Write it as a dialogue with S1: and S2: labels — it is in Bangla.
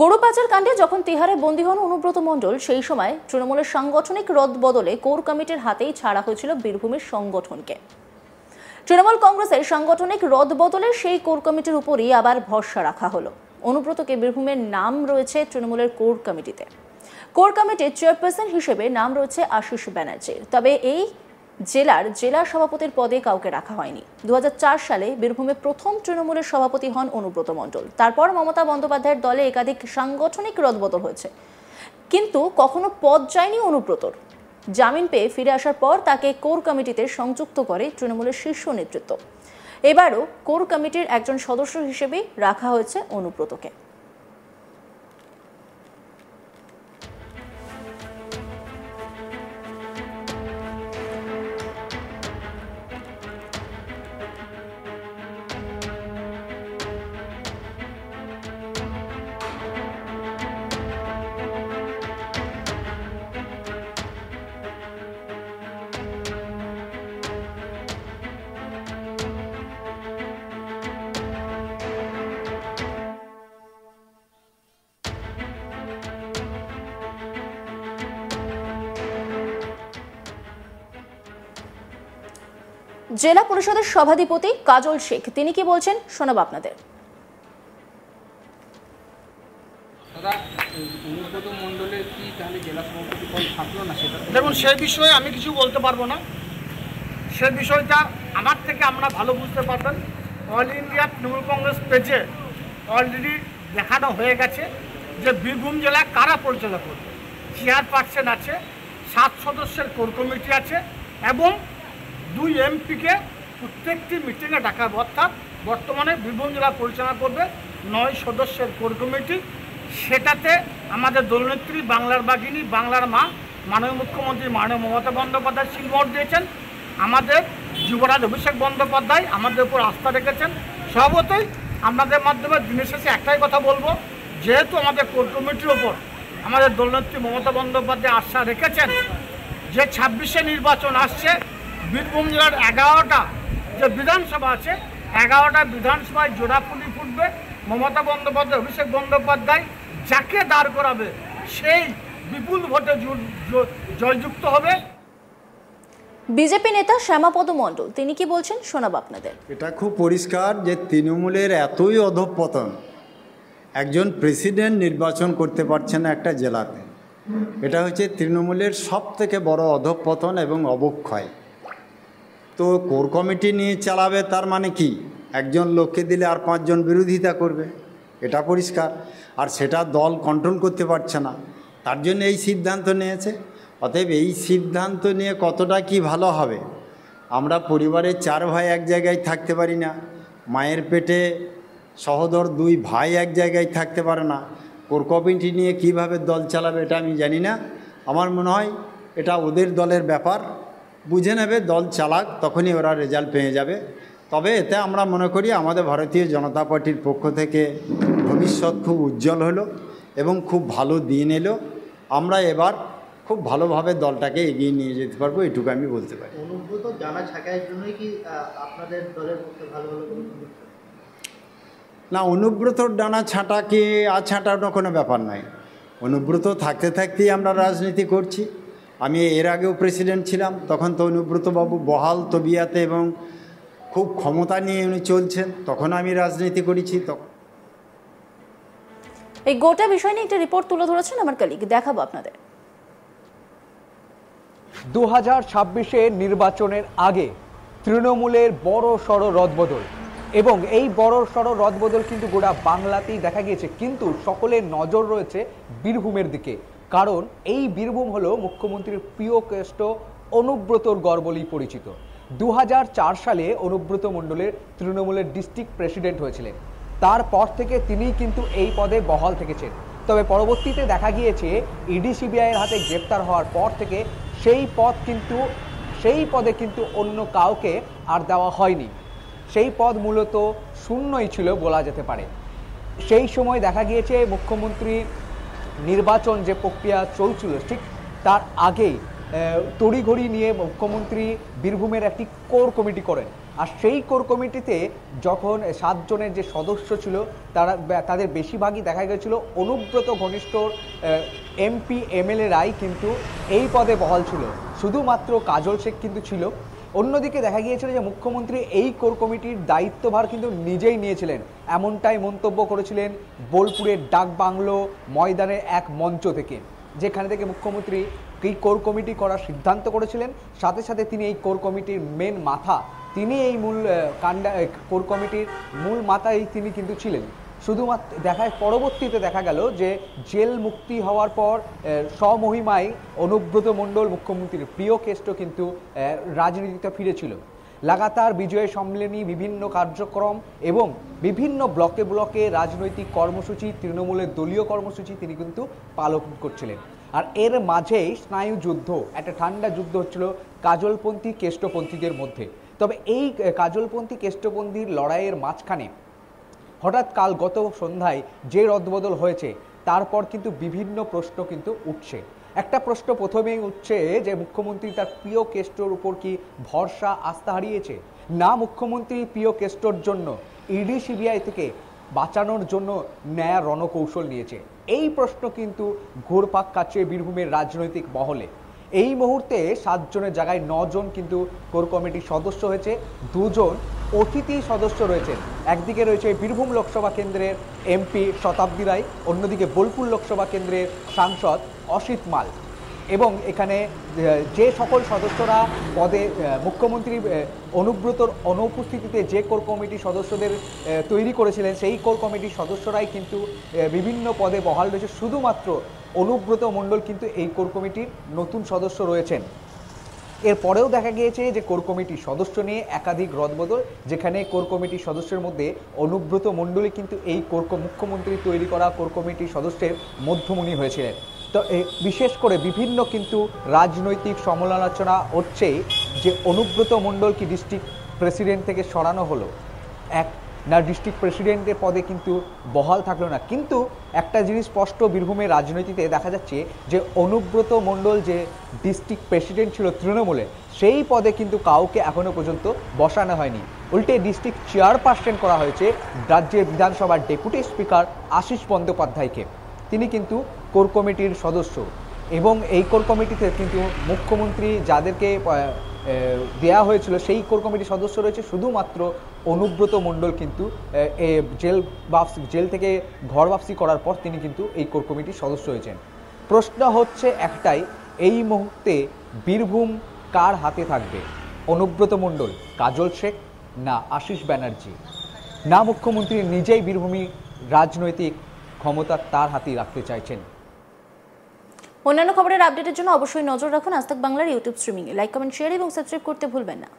S1: গরু পাচার কাণ্ডে যখন তিহারে বন্দী হন অনুব্রত মণ্ডল, সেই সময় তৃণমূলের সাংগঠনিক রদবদলে কোর কমিটির হাতেই ছাড়া হয়েছিল বীরভূমের সংগঠনকে। তৃণমূল কংগ্রেসের সাংগঠনিক রদবদলে সেই কোর কমিটির উপরই আবার ভরসা রাখা হলো। অনুব্রতকে বীরভূমের নাম রয়েছে তৃণমূলের কোর কমিটিতে। কোর কমিটির চেয়ারপারসন হিসেবে নাম রয়েছে আশিস ব্যানার্জির। তবে এই জেলার জেলা সভাপতির পদে কাউকে রাখা হয়নি। 2004 সালে বীরভূমে প্রথম তৃণমূলের সভাপতি হন অনুব্রত মণ্ডল। তারপর মমতা বন্দ্যোপাধ্যায়ের দলে একাধিক সাংগঠনিক রদবদল হয়েছে, কিন্তু কখনো পদ যায়নি অনুব্রতর। জামিন পেয়ে ফিরে আসার পর তাকে কোর কমিটিতে সংযুক্ত করে তৃণমূলের শীর্ষ নেতৃত্ব। এবারও কোর কমিটির একজন সদস্য হিসেবেই রাখা হয়েছে অনুব্রতকে। জেলা পরিষদের সভাধিপতি কাজল শেখ তিনি কি বলছেন শোনাব আপনাদের।
S2: দেখুন, সেই বিষয়ে আমি কিছু বলতে পারবো না। সে বিষয়টা আমার থেকে আমরা ভালো বুঝতে পারবেন। অল ইন্ডিয়া তৃণমূল কংগ্রেস পেজে অলরেডি দেখানো হয়ে গেছে যে বীরভূম জেলা কারা পরিচালনা করবে। চেয়ারপারসন আছে, 7 সদস্যের কোর কমিটি আছে এবং 2 এমপিকে প্রত্যেকটি মিটিংয়ে ডাকার অর্থাৎ বর্তমানে বীরভূম জেলা পরিচালনা করবে 9 সদস্যের কোর কমিটি। সেটাতে আমাদের দলনেত্রী, বাংলার বাঘিনী, বাংলার মা, মাননীয় মুখ্যমন্ত্রী মাননীয় মমতা বন্দ্যোপাধ্যায় সিলমোহর দিয়েছেন। আমাদের যুবরাজ অভিষেক বন্দ্যোপাধ্যায় আমাদের উপর আস্থা রেখেছেন। স্বভাবতই আপনাদের মাধ্যমে দিনের শেষে একটাই কথা বলবো, যেহেতু আমাদের কোর কমিটির ওপর আমাদের দলনেত্রী মমতা বন্দ্যোপাধ্যায় আস্থা রেখেছেন, যে 26শে নির্বাচন আসছে, বীরভূম জেলার 11টা যে বিধানসভা আছে, 11টা বিধানসভায় জোড়াফুলি ফুটবে। মমতা বন্দ্যোপাধ্যায়, অভিষেক বন্দ্যোপাধ্যায় যাকে দাঁড় করাবে সেই বিপুল ভোটে জয়যুক্ত হবে।
S1: বিজেপি নেতা শ্যামাপদ মণ্ডল তিনি কি বলছেন শোনাব আপনাদের।
S3: এটা খুব পরিষ্কার যে তৃণমূলের এতই অধঃপতন, একজন প্রেসিডেন্ট নির্বাচন করতে পারছে না একটা জেলাতে। এটা হচ্ছে তৃণমূলের সবথেকে বড় অধঃপতন এবং অবক্ষয়। তো কোর কমিটি নিয়ে চালাবে, তার মানে কি একজন লোককে দিলে আর 5 জন বিরোধিতা করবে, এটা পরিষ্কার। আর সেটা দল কন্ট্রোল করতে পারছে না, তার জন্য এই সিদ্ধান্ত নিয়েছে। অতএব এই সিদ্ধান্ত নিয়ে কতটা কি ভালো হবে, আমরা পরিবারের 4 ভাই এক জায়গায় থাকতে পারি না, মায়ের পেটে সহোদর 2 ভাই এক জায়গায় থাকতে পারে না। কোর কমিটি নিয়ে কীভাবে দল চালাবে এটা আমি জানি না। আমার মনে হয় এটা ওদের দলের ব্যাপার, বুঝে নেবে, দল চালাক, তখনই ওরা রেজাল্ট পেয়ে যাবে। তবে এতে আমরা মনে করি আমাদের ভারতীয় জনতা পার্টির পক্ষ থেকে ভবিষ্যৎ খুব উজ্জ্বল হলো এবং খুব ভালো দিন এলো। আমরা এবার খুব ভালোভাবে দলটাকে এগিয়ে নিয়ে যেতে পারবো, এটুকু আমি বলতে পারি।
S4: অনুব্রত জানা ছাঁটাইয়ের জন্যই কি আপনাদের দলের পক্ষে ভালো হলো?
S3: না, অনুব্রতর ডানা ছাঁটাকে ছাঁটানো কোনো ব্যাপার নয়। অনুব্রত থাকতে থাকতেই আমরা রাজনীতি করছি। আমি এর আগেও প্রেসিডেন্ট ছিলাম, তখন তো অনুব্রতবাবু বহাল তবিয়াতে এবং খুব ক্ষমতা নিয়ে উনি চলছেন, তখন আমি রাজনীতি করেছি। তখন
S1: এই গোটা বিষয় নিয়ে একটা রিপোর্ট তুলে ধরেছেন আমার কলিগ, দেখাবো আপনাদের।
S5: 2026-এ নির্বাচনের আগে তৃণমূলের বড় সড় রদবদল, এবং এই বড় সড় রদবদল কিন্তু গোটা বাংলাতেই দেখা গিয়েছে। কিন্তু সকলের নজর রয়েছে বীরভূমের দিকে, কারণ এই বীরভূম হলো মুখ্যমন্ত্রীর প্রিয় কেষ্ট অনুব্রতর গড় বলেই পরিচিত। 2004 সালে অনুব্রত মণ্ডলের তৃণমূলের ডিস্ট্রিক্ট প্রেসিডেন্ট হয়েছিলেন। তারপর থেকে তিনিই কিন্তু এই পদে বহাল থেকেছেন। তবে পরবর্তীতে দেখা গিয়েছে ইডি সিবিআইয়ের হাতে গ্রেপ্তার হওয়ার পর থেকে সেই পদে কিন্তু অন্য কাউকে আর দেওয়া হয়নি। সেই পদ মূলত শূন্যই ছিল বলা যেতে পারে। সেই সময় দেখা গিয়েছে মুখ্যমন্ত্রী নির্বাচন যে প্রক্রিয়া চলছিল, ঠিক তার আগেই তড়িঘড়ি নিয়ে মুখ্যমন্ত্রী বীরভূমের একটি কোর কমিটি করেন। আর সেই কোর কমিটিতে যখন 7 জনের যে সদস্য ছিল তাদের বেশিরভাগই দেখা গেছিল অনুব্রত ঘনিষ্ঠ এমপি এমএলএরাই কিন্তু এই পদে বহাল ছিল, শুধুমাত্র কাজল শেখ কিন্তু ছিল। অন্যদিকে দেখা গিয়েছিল যে মুখ্যমন্ত্রী এই কোর কমিটির দায়িত্বভার কিন্তু নিজেই নিয়েছিলেন, এমনটাই মন্তব্য করেছিলেন বোলপুরের ডাকবাংলো ময়দানের এক মঞ্চ থেকে, যেখানে থেকে মুখ্যমন্ত্রী এই কোর কমিটি করার সিদ্ধান্ত করেছিলেন। সাথে সাথে তিনি এই কোর কমিটির মেন মাথা, তিনি এই মূল কোর কমিটির মূল মাথায় তিনি কিন্তু ছিলেন। শুধুমাত্র পরবর্তীতে দেখা গেল যে জেল মুক্তি হওয়ার পর স্বমহিমায় অনুব্রত মণ্ডল মুখ্যমন্ত্রীর প্রিয় কেষ্ট কিন্তু রাজনীতিতে ফিরেছিল। লাগাতার বিজয় সম্মেলনী, বিভিন্ন কার্যক্রম এবং বিভিন্ন ব্লকে ব্লকে রাজনৈতিক কর্মসূচি, তৃণমূলের দলীয় কর্মসূচি তিনি কিন্তু পালন করছিলেন। আর এর মাঝেই স্নায়ু যুদ্ধ, একটা ঠান্ডা যুদ্ধ হচ্ছিল কাজলপন্থী কেষ্টপন্থীদের মধ্যে। তবে এই কাজলপন্থী কেষ্টপন্থীর লড়াইয়ের মাঝখানে হঠাৎ গত সন্ধ্যায় যে রদবদল হয়েছে তারপর কিন্তু বিভিন্ন প্রশ্ন কিন্তু উঠছে। একটা প্রশ্ন প্রথমেই উঠছে যে মুখ্যমন্ত্রী তার প্রিয় কেষ্টর উপর কি ভরসা আস্থা হারিয়েছে, না মুখ্যমন্ত্রী প্রিয় কেষ্টর জন্য ইডি সিবিআই থেকে বাঁচানোর জন্য ন্যায় রণকৌশল নিয়েছে। এই প্রশ্ন কিন্তু ঘুরপাক খাচ্ছে বীরভূমের রাজনৈতিক মহলে। এই মুহূর্তে 7 জনের জায়গায় 9 জন কিন্তু কোর কমিটির সদস্য হয়েছে, 2 জন অতিথি সদস্য রয়েছেন। একদিকে রয়েছে বীরভূম লোকসভা কেন্দ্রের এমপি শতাব্দী রায়, অন্যদিকে বোলপুর লোকসভা কেন্দ্রের সাংসদ অসিত মাল। এবং এখানে যে সকল সদস্যরা পদে মুখ্যমন্ত্রী অনুব্রতর অনুপস্থিতিতে যে কোর কমিটির সদস্যদের তৈরি করেছিলেন, সেই কোর কমিটির সদস্যরাই কিন্তু বিভিন্ন পদে বহাল রয়েছে। শুধুমাত্র অনুব্রত মণ্ডল কিন্তু এই কোর কমিটির নতুন সদস্য রয়েছেন। এরপরেও দেখা গিয়েছে যে কোর কমিটির সদস্য নিয়ে একাধিক রদবদল, যেখানে কোর কমিটির সদস্যের মধ্যে অনুব্রত মণ্ডলই কিন্তু এই মুখ্যমন্ত্রী তৈরি করা কোর কমিটির সদস্যের মধ্যমণি হয়েছিলেন। তো বিশেষ করে বিভিন্ন কিন্তু রাজনৈতিক সমালোচনা হচ্ছে যে অনুব্রত মণ্ডল কি ডিস্ট্রিক্ট প্রেসিডেন্ট থেকে সরানো হলো, না ডিস্ট্রিক্ট প্রেসিডেন্টের পদে কিন্তু বহাল থাকলো না। কিন্তু একটা জিনিস স্পষ্ট বীরভূমের রাজনীতিতে দেখা যাচ্ছে যে অনুব্রত মণ্ডল যে ডিস্ট্রিক্ট প্রেসিডেন্ট ছিল তৃণমূলে, সেই পদে কিন্তু কাউকে এখনো পর্যন্ত বসানো হয়নি। উল্টে ডিস্ট্রিক্ট চেয়ারপারসন করা হয়েছে রাজ্যের বিধানসভার ডেপুটি স্পিকার আশিস বন্দ্যোপাধ্যায়কে। তিনি কিন্তু কোর কমিটির সদস্য এবং এই কোর কমিটিতে কিন্তু মুখ্যমন্ত্রী যাদেরকে দেয়া হয়েছিল সেই কোর কমিটির সদস্য রয়েছে, শুধুমাত্র অনুব্রত মণ্ডল কিন্তু জেল থেকে ঘর বাপসি করার পর তিনি কিন্তু এই কোর কমিটির সদস্য হয়েছেন। প্রশ্ন হচ্ছে একটাই, এই মুহূর্তে বীরভূম কার হাতে থাকবে? অনুব্রত মণ্ডল, কাজল শেখ, না আশিস ব্যানার্জি, না মুখ্যমন্ত্রী নিজেই বীরভূমি রাজনৈতিক ক্ষমতা তার হাতেই রাখতে চাইছেন?
S1: অন্যান্য খবরের আপডেটের জন্য অবশ্যই নজর রাখুন আজ তাক বাংলার ইউটিউব স্ট্রিমিংয়ে। লাইক, কমেন্ট, শেয়ার এবং সাবস্ক্রাইব করতে ভুলবেন না।